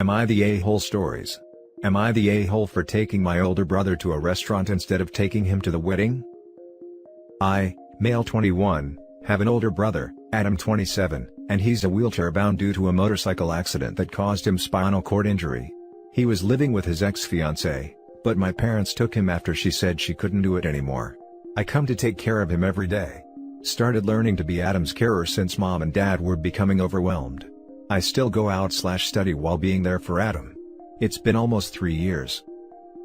Am I the a-hole stories? Am I the a-hole for taking my older brother to a restaurant instead of taking him to the wedding? I, male 21, have an older brother, Adam 27, and he's a wheelchair-bound due to a motorcycle accident that caused him spinal cord injury. He was living with his ex-fiancée, but my parents took him after she said she couldn't do it anymore. I come to take care of him every day. Started learning to be Adam's carer since mom and dad were becoming overwhelmed. I still go out/study while being there for Adam. It's been almost 3 years.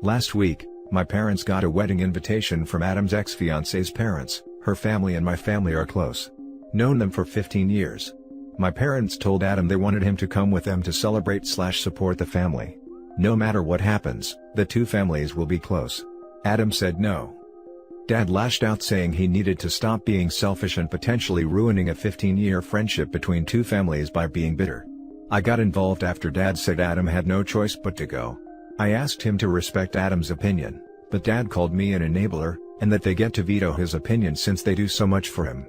Last week, my parents got a wedding invitation from Adam's ex-fiancée's parents. Her family and my family are close. Known them for 15 years. My parents told Adam they wanted him to come with them to celebrate/support the family. No matter what happens, the two families will be close. Adam said no. Dad lashed out saying he needed to stop being selfish and potentially ruining a 15-year friendship between two families by being bitter. I got involved after Dad said Adam had no choice but to go. I asked him to respect Adam's opinion, but Dad called me an enabler, and that they get to veto his opinion since they do so much for him.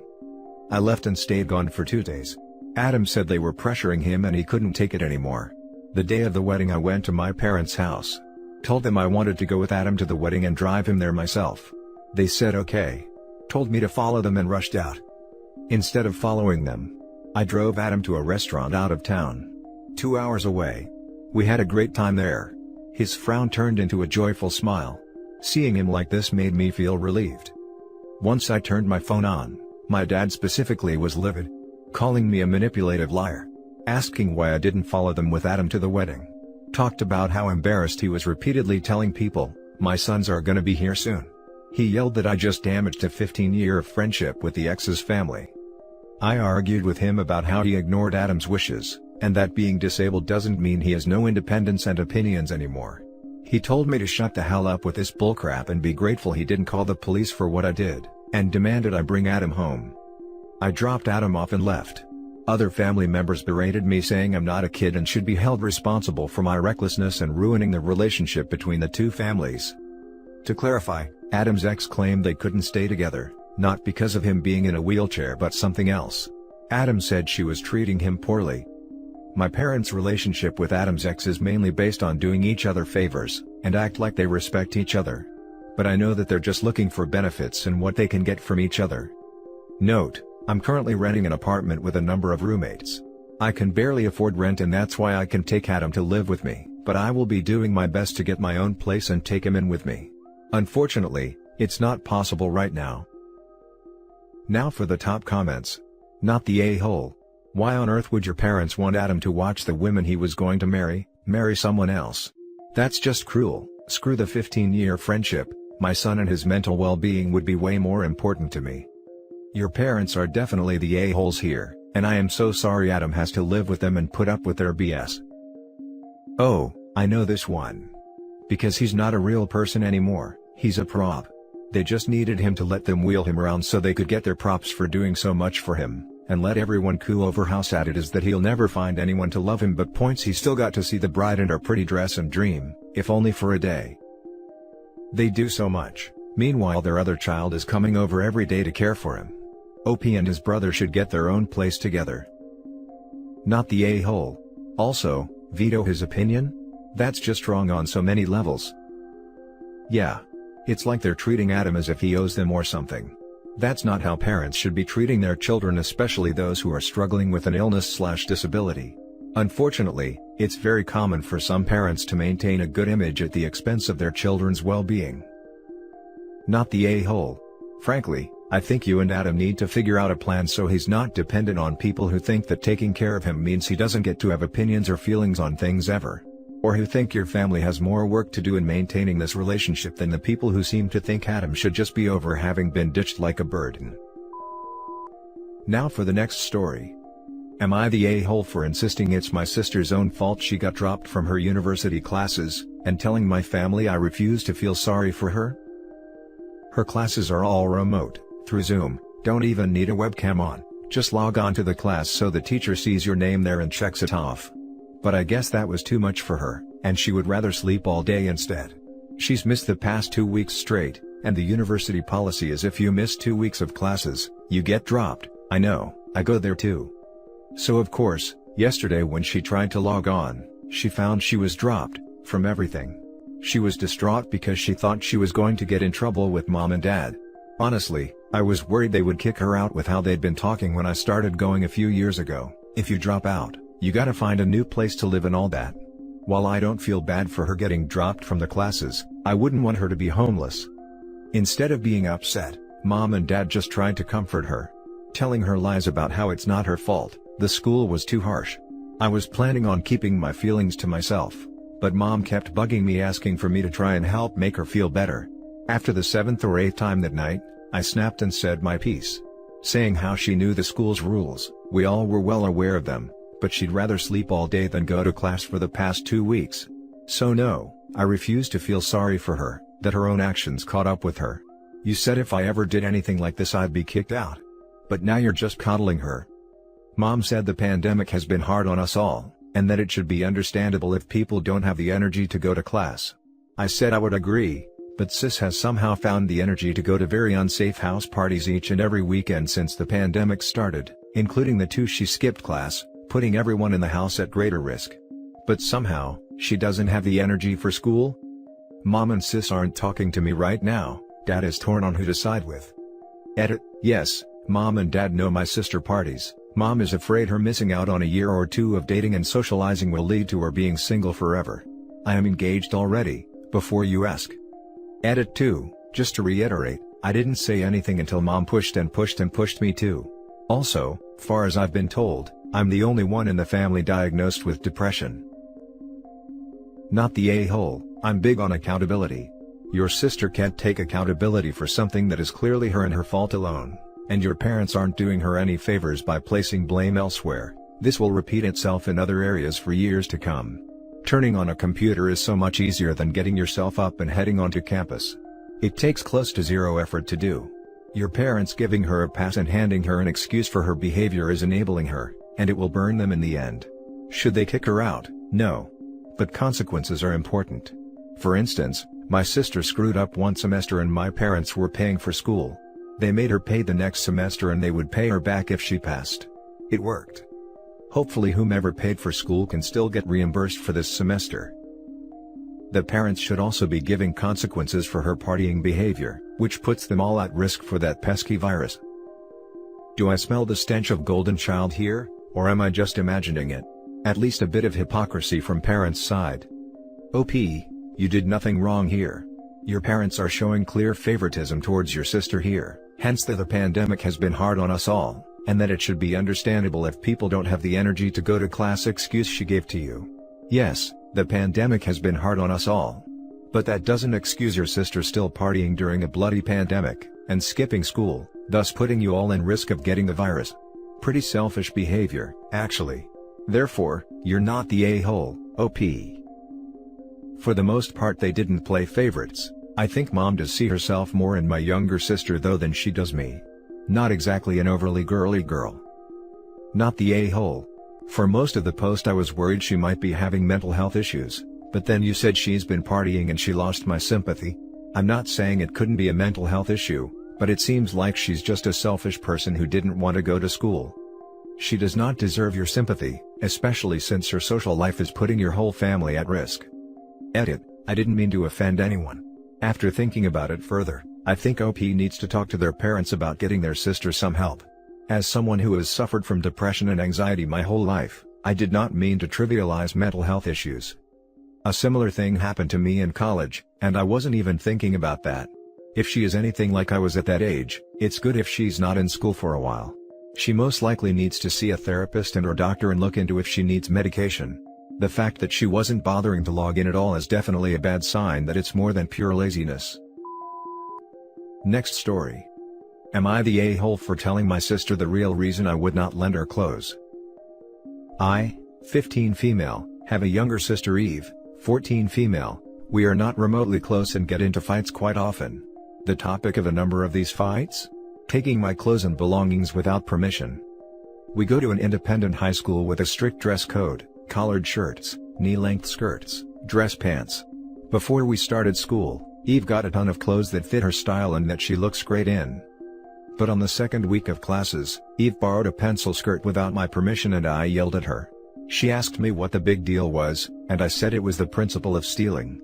I left and stayed gone for 2 days. Adam said they were pressuring him and he couldn't take it anymore. The day of the wedding I went to my parents' house. Told them I wanted to go with Adam to the wedding and drive him there myself. They said okay. Told me to follow them and rushed out. Instead of following them, I drove Adam to a restaurant out of town. 2 hours away. We had a great time there. His frown turned into a joyful smile. Seeing him like this made me feel relieved. Once I turned my phone on, my dad specifically was livid. Calling me a manipulative liar. Asking why I didn't follow them with Adam to the wedding. Talked about how embarrassed he was repeatedly telling people, "My sons are gonna be here soon." He yelled that I just damaged a 15-year friendship with the ex's family. I argued with him about how he ignored Adam's wishes, and that being disabled doesn't mean he has no independence and opinions anymore. He told me to shut the hell up with this bullcrap and be grateful he didn't call the police for what I did, and demanded I bring Adam home. I dropped Adam off and left. Other family members berated me saying I'm not a kid and should be held responsible for my recklessness and ruining the relationship between the two families. To clarify, Adam's ex claimed they couldn't stay together, not because of him being in a wheelchair but something else. Adam said she was treating him poorly. My parents' relationship with Adam's ex is mainly based on doing each other favors, and act like they respect each other. But I know that they're just looking for benefits and what they can get from each other. Note: I'm currently renting an apartment with a number of roommates. I can barely afford rent and that's why I can take Adam to live with me, but I will be doing my best to get my own place and take him in with me. Unfortunately, it's not possible right now. Now for the top comments. Not the a-hole. Why on earth would your parents want Adam to watch the women he was going to marry someone else? That's just cruel. Screw the 15-year friendship. My son and his mental well-being would be way more important to me. Your parents are definitely the a-holes here, and I am so sorry Adam has to live with them and put up with their BS. Oh, I know this one. Because he's not a real person anymore, he's a prop. They just needed him to let them wheel him around so they could get their props for doing so much for him, and let everyone coo over how sad it is that he'll never find anyone to love him, but points he still got to see the bride in her pretty dress and dream, if only for a day. They do so much, meanwhile their other child is coming over every day to care for him. OP and his brother should get their own place together. Not the a-hole. Also, veto his opinion? That's just wrong on so many levels. Yeah. It's like they're treating Adam as if he owes them or something. That's not how parents should be treating their children, especially those who are struggling with an illness/disability. Unfortunately, it's very common for some parents to maintain a good image at the expense of their children's well-being. Not the a-hole. Frankly, I think you and Adam need to figure out a plan so he's not dependent on people who think that taking care of him means he doesn't get to have opinions or feelings on things ever. Or who think your family has more work to do in maintaining this relationship than the people who seem to think Adam should just be over having been ditched like a burden. Now for the next story. Am I the a-hole for insisting it's my sister's own fault she got dropped from her university classes, and telling my family I refuse to feel sorry for her? Her classes are all remote, through Zoom, don't even need a webcam on, just log on to the class so the teacher sees your name there and checks it off. But I guess that was too much for her, and she would rather sleep all day instead. She's missed the past 2 weeks straight, and the university policy is if you miss 2 weeks of classes, you get dropped. I know, I go there too. So of course, yesterday when she tried to log on, She found she was dropped from everything. She was distraught because she thought she was going to get in trouble with mom and dad. Honestly, I was worried they would kick her out with how they'd been talking when I started going a few years ago. If you drop out, you gotta find a new place to live and all that. While I don't feel bad for her getting dropped from the classes, I wouldn't want her to be homeless. Instead of being upset, mom and dad just tried to comfort her, telling her lies about how it's not her fault, the school was too harsh. I was planning on keeping my feelings to myself, but mom kept bugging me asking for me to try and help make her feel better. After the 7th or 8th time that night, I snapped and said my piece, saying how she knew the school's rules, we all were well aware of them, but she'd rather sleep all day than go to class for the past 2 weeks. So no, I refused to feel sorry for her, that her own actions caught up with her. You said if I ever did anything like this I'd be kicked out. But now you're just coddling her. Mom said the pandemic has been hard on us all, and that it should be understandable if people don't have the energy to go to class. I said I would agree, but sis has somehow found the energy to go to very unsafe house parties each and every weekend since the pandemic started, including the 2 she skipped class, putting everyone in the house at greater risk. But somehow, she doesn't have the energy for school? Mom and sis aren't talking to me right now, dad is torn on who to side with. Edit, yes, mom and dad know my sister parties. Mom is afraid her missing out on a year or 2 of dating and socializing will lead to her being single forever. I am engaged already, before you ask. Edit 2, just to reiterate, I didn't say anything until mom pushed and pushed and pushed me to. Also, far as I've been told, I'm the only one in the family diagnosed with depression. Not the a-hole, I'm big on accountability. Your sister can't take accountability for something that is clearly her and her fault alone. And your parents aren't doing her any favors by placing blame elsewhere. This will repeat itself in other areas for years to come. Turning on a computer is so much easier than getting yourself up and heading onto campus. It takes close to zero effort to do. Your parents giving her a pass and handing her an excuse for her behavior is enabling her, and it will burn them in the end. Should they kick her out? No. But consequences are important. For instance, my sister screwed up one semester and my parents were paying for school. They made her pay the next semester and they would pay her back if she passed. It worked. Hopefully whomever paid for school can still get reimbursed for this semester. The parents should also be giving consequences for her partying behavior, which puts them all at risk for that pesky virus. Do I smell the stench of golden child here, or am I just imagining it? At least a bit of hypocrisy from parents' side. OP, you did nothing wrong here. Your parents are showing clear favoritism towards your sister here. Hence that the pandemic has been hard on us all, and that it should be understandable if people don't have the energy to go to class excuse she gave to you. Yes, the pandemic has been hard on us all. But that doesn't excuse your sister still partying during a bloody pandemic, and skipping school, thus putting you all in risk of getting the virus. Pretty selfish behavior, actually. Therefore, you're not the a-hole, OP. For the most part they didn't play favorites. I think mom does see herself more in my younger sister though than she does me. Not exactly an overly girly girl. Not the a-hole. For most of the post I was worried she might be having mental health issues, but then you said she's been partying and she lost my sympathy. I'm not saying it couldn't be a mental health issue, but it seems like she's just a selfish person who didn't want to go to school. She does not deserve your sympathy, especially since her social life is putting your whole family at risk. Edit, I didn't mean to offend anyone. After thinking about it further, I think OP needs to talk to their parents about getting their sister some help. As someone who has suffered from depression and anxiety my whole life, I did not mean to trivialize mental health issues. A similar thing happened to me in college, and I wasn't even thinking about that. If she is anything like I was at that age, it's good if she's not in school for a while. She most likely needs to see a therapist and/or doctor and look into if she needs medication. The fact that she wasn't bothering to log in at all is definitely a bad sign that it's more than pure laziness. Next story. Am I the a-hole for telling my sister the real reason I would not lend her clothes? I, 15 female, have a younger sister Eve, 14 female. We are not remotely close and get into fights quite often. The topic of a number of these fights? Taking my clothes and belongings without permission. We go to an independent high school with a strict dress code. Collared shirts, knee-length skirts, dress pants. Before we started school, Eve got a ton of clothes that fit her style and that she looks great in. But on the second week of classes, Eve borrowed a pencil skirt without my permission and I yelled at her. She asked me what the big deal was, and I said it was the principle of stealing.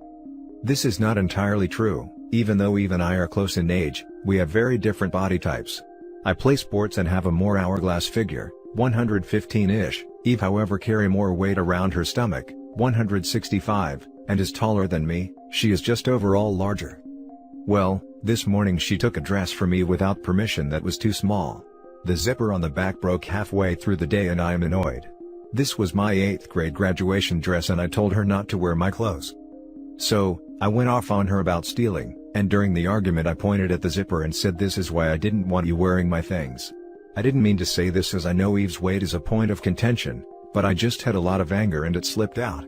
This is not entirely true, even though Eve and I are close in age, we have very different body types. I play sports and have a more hourglass figure, 115-ish, Eve however carry more weight around her stomach, 165, and is taller than me, she is just overall larger. Well, this morning she took a dress from me without permission that was too small. The zipper on the back broke halfway through the day and I am annoyed. This was my 8th grade graduation dress and I told her not to wear my clothes. So, I went off on her about stealing, and during the argument I pointed at the zipper and said this is why I didn't want you wearing my things. I didn't mean to say this as I know Eve's weight is a point of contention, but I just had a lot of anger and it slipped out.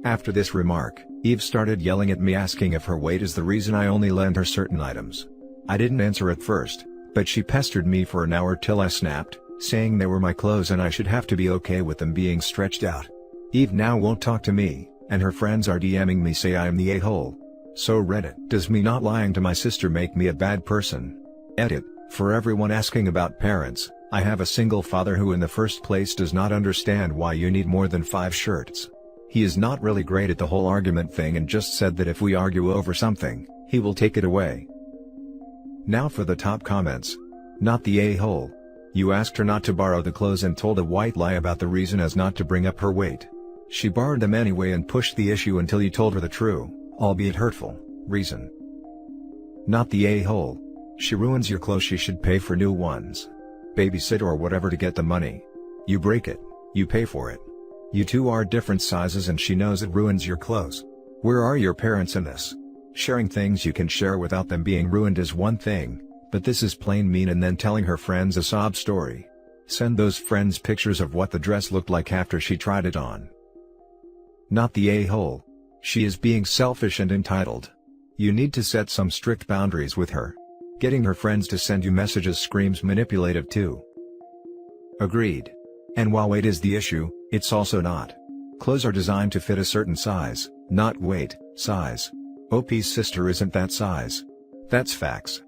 After this remark, Eve started yelling at me asking if her weight is the reason I only lend her certain items. I didn't answer at first, but she pestered me for an hour till I snapped, saying they were my clothes and I should have to be okay with them being stretched out. Eve now won't talk to me, and her friends are DMing me say I am the a-hole. So Reddit, does me not lying to my sister make me a bad person? Edit, for everyone asking about parents, I have a single father who in the first place does not understand why you need more than 5 shirts. He is not really great at the whole argument thing and just said that if we argue over something, he will take it away. Now for the top comments. Not the a-hole. You asked her not to borrow the clothes and told a white lie about the reason as not to bring up her weight. She borrowed them anyway and pushed the issue until you told her the true, albeit hurtful, reason. Not the a-hole. She ruins your clothes, she should pay for new ones. Babysit or whatever to get the money. You break it, you pay for it. You two are different sizes and she knows it ruins your clothes. Where are your parents in this? Sharing things you can share without them being ruined is one thing, but this is plain mean. And then telling her friends a sob story. Send those friends pictures of what the dress looked like after she tried it on. Not the a-hole. She is being selfish and entitled. You need to set some strict boundaries with her. Getting her friends to send you messages screams manipulative too. Agreed. And while weight is the issue, it's also not. Clothes are designed to fit a certain size, not weight, size. OP's sister isn't that size. That's facts.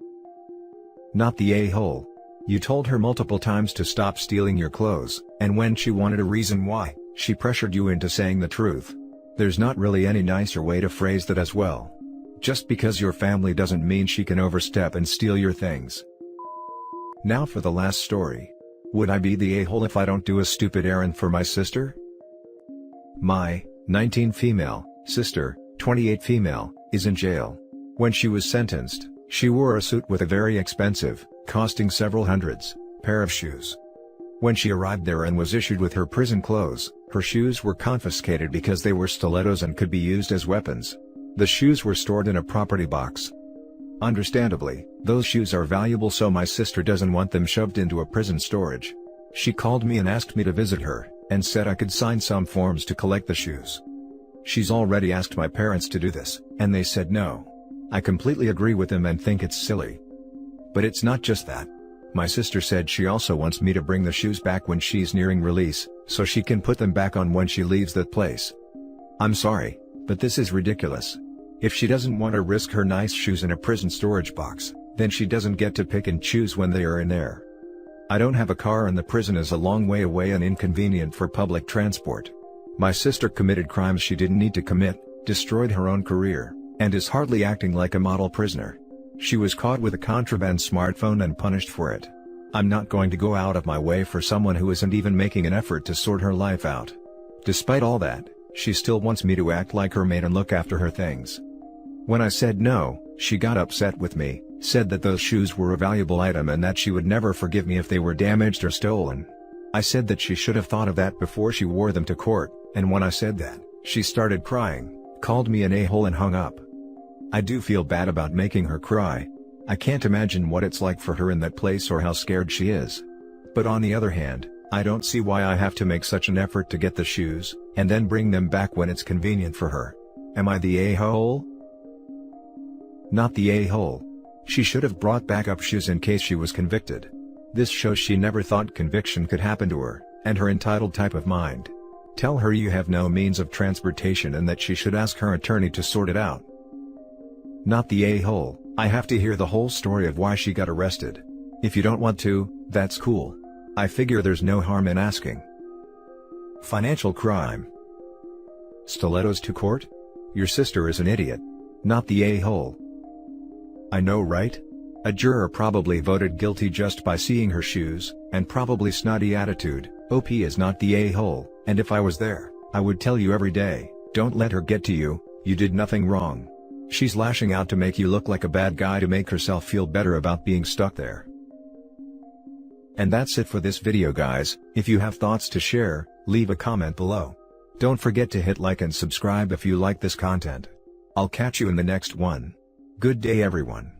Not the a-hole. You told her multiple times to stop stealing your clothes, and when she wanted a reason why, she pressured you into saying the truth. There's not really any nicer way to phrase that as well. Just because your family doesn't mean she can overstep and steal your things. Now for the last story. Would I be the a-hole if I don't do a stupid errand for my sister? My 19 female sister, 28 female, is in jail. When she was sentenced, she wore a suit with a very expensive, costing several hundreds, pair of shoes. When she arrived there and was issued with her prison clothes, her shoes were confiscated because they were stilettos and could be used as weapons. The shoes were stored in a property box. Understandably, those shoes are valuable, so my sister doesn't want them shoved into a prison storage. She called me and asked me to visit her, and said I could sign some forms to collect the shoes. She's already asked my parents to do this, and they said no. I completely agree with them and think it's silly. But it's not just that. My sister said she also wants me to bring the shoes back when she's nearing release, so she can put them back on when she leaves that place. I'm sorry, but this is ridiculous. If she doesn't want to risk her nice shoes in a prison storage box, then she doesn't get to pick and choose when they are in there. I don't have a car and the prison is a long way away and inconvenient for public transport. My sister committed crimes she didn't need to commit, destroyed her own career, and is hardly acting like a model prisoner. She was caught with a contraband smartphone and punished for it. I'm not going to go out of my way for someone who isn't even making an effort to sort her life out. Despite all that, she still wants me to act like her maid and look after her things. When I said no, she got upset with me, said that those shoes were a valuable item and that she would never forgive me if they were damaged or stolen. I said that she should have thought of that before she wore them to court, and when I said that, she started crying, called me an a-hole and hung up. I do feel bad about making her cry. I can't imagine what it's like for her in that place or how scared she is. But on the other hand, I don't see why I have to make such an effort to get the shoes, and then bring them back when it's convenient for her. Am I the a-hole? Not the a-hole. She should have brought backup shoes in case she was convicted. This shows she never thought conviction could happen to her, and her entitled type of mind. Tell her you have no means of transportation and that she should ask her attorney to sort it out. Not the a-hole. I have to hear the whole story of why she got arrested. If you don't want to, that's cool. I figure there's no harm in asking. Financial crime. Stilettos to court? Your sister is an idiot. Not the a-hole. I know, right? A juror probably voted guilty just by seeing her shoes, and probably snotty attitude. OP is not the a-hole, and if I was there, I would tell you every day, don't let her get to you, you did nothing wrong. She's lashing out to make you look like a bad guy to make herself feel better about being stuck there. And that's it for this video, guys. If you have thoughts to share, leave a comment below. Don't forget to hit like and subscribe if you like this content. I'll catch you in the next one. Good day, everyone.